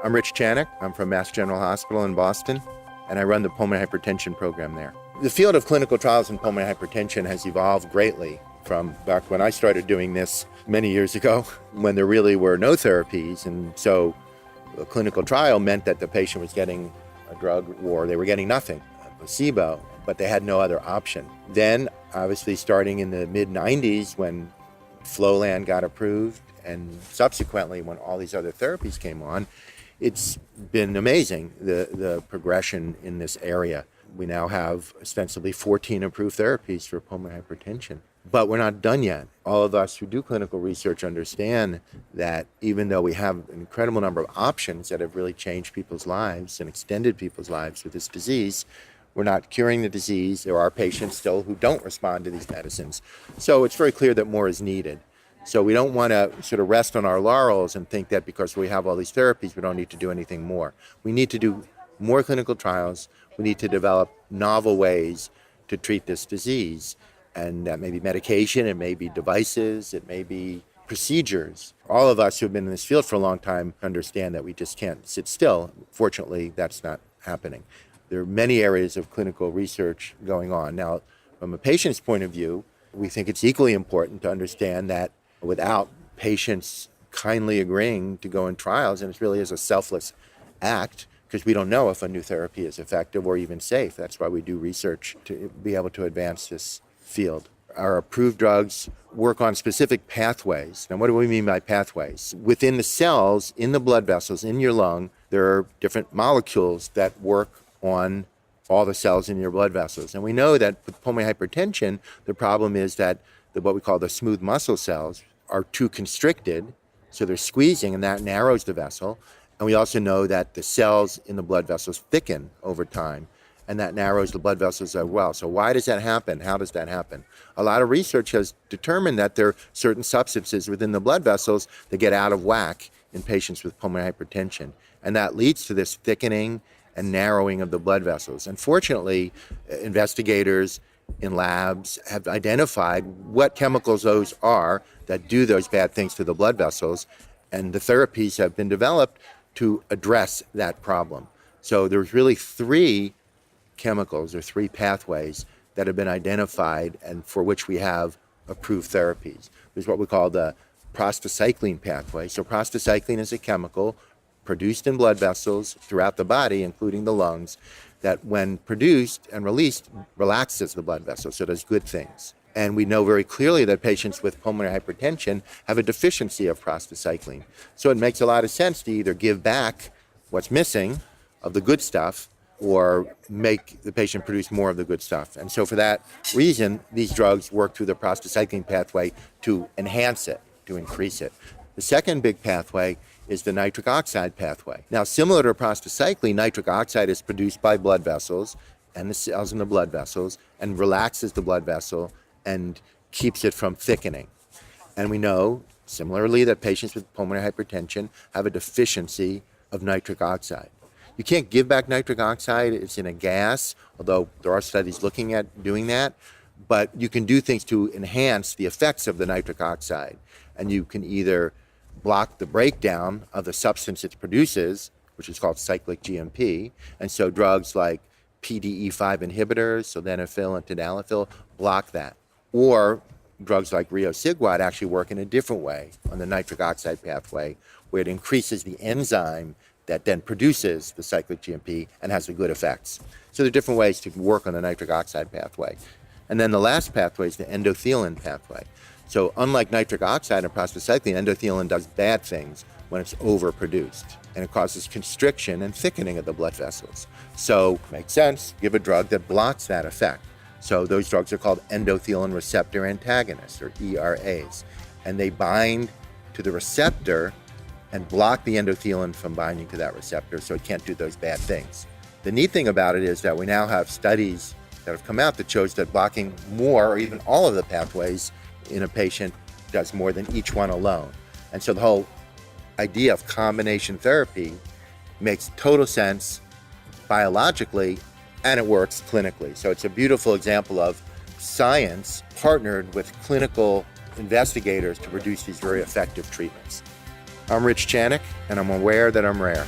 I'm Rich Channick. I'm from Mass General Hospital in Boston, and I run the pulmonary hypertension program there. The field of clinical trials in pulmonary hypertension has evolved greatly from back when I started doing this many years ago, when there really were no therapies. And so a clinical trial meant that the patient was getting a drug or they were getting nothing, a placebo, but they had no other option. Then, obviously, starting in the mid-90s when Flolan got approved, and subsequently when all these other therapies came on, it's been amazing, the progression in this area. We now have ostensibly 14 approved therapies for pulmonary hypertension. But we're not done yet. All of us who do clinical research understand that even though we have an incredible number of options that have really changed people's lives and extended people's lives with this disease, we're not curing the disease. There are patients still who don't respond to these medicines. So it's very clear that more is needed. So we don't want to sort of rest on our laurels and think that because we have all these therapies, we don't need to do anything more. We need to do more clinical trials. We need to develop novel ways to treat this disease. And that may be medication, it may be devices, it may be procedures. All of us who have been in this field for a long time understand that we just can't sit still. Fortunately, that's not happening. There are many areas of clinical research going on. Now, from a patient's point of view, we think it's equally important to understand that without patients kindly agreeing to go in trials, and it really is a selfless act, because we don't know if a new therapy is effective or even safe. That's why we do research, to be able to advance this field. Our approved drugs work on specific pathways. Now, what do we mean by pathways? Within the cells, in the blood vessels, in your lung, there are different molecules that work on all the cells in your blood vessels. And we know that with pulmonary hypertension, the problem is that what we call the smooth muscle cells are too constricted, so they're squeezing, and that narrows the vessel. And we also know that the cells in the blood vessels thicken over time, and that narrows the blood vessels as well. So why does that happen? How does that happen? A lot of research has determined that there are certain substances within the blood vessels that get out of whack in patients with pulmonary hypertension, and that leads to this thickening and narrowing of the blood vessels. Unfortunately, investigators in labs have identified what chemicals those are that do those bad things to the blood vessels, and the therapies have been developed to address that problem. So there's really three chemicals or three pathways that have been identified and for which we have approved therapies. There's what we call the prostacyclin pathway. So prostacyclin is a chemical produced in blood vessels throughout the body, including the lungs, that when produced and released, relaxes the blood vessels, so it does good things. And we know very clearly that patients with pulmonary hypertension have a deficiency of prostacyclin. So it makes a lot of sense to either give back what's missing of the good stuff or make the patient produce more of the good stuff. And so for that reason, these drugs work through the prostacyclin pathway to enhance it, to increase it. The second big pathway is the nitric oxide pathway. Now, similar to prostacyclin, nitric oxide is produced by blood vessels and the cells in the blood vessels and relaxes the blood vessel and keeps it from thickening. And we know, similarly, that patients with pulmonary hypertension have a deficiency of nitric oxide. You can't give back nitric oxide, it's in a gas, although there are studies looking at doing that, but you can do things to enhance the effects of the nitric oxide. And you can either block the breakdown of the substance it produces, which is called cyclic GMP, and so drugs like PDE5 inhibitors, sildenafil and tadalafil, block that. Or drugs like riociguat actually work in a different way on the nitric oxide pathway, where it increases the enzyme that then produces the cyclic GMP and has the good effects. So there are different ways to work on the nitric oxide pathway. And then the last pathway is the endothelin pathway. So unlike nitric oxide and prostacyclin, endothelin does bad things when it's overproduced, and it causes constriction and thickening of the blood vessels. So it makes sense, give a drug that blocks that effect. So those drugs are called endothelin receptor antagonists, or ERAs, and they bind to the receptor and block the endothelin from binding to that receptor, so it can't do those bad things. The neat thing about it is that we now have studies that have come out that shows that blocking more or even all of the pathways in a patient does more than each one alone. And so the whole idea of combination therapy makes total sense biologically, and it works clinically. So it's a beautiful example of science partnered with clinical investigators to produce these very effective treatments. I'm Rich Channick, and I'm aware that I'm rare.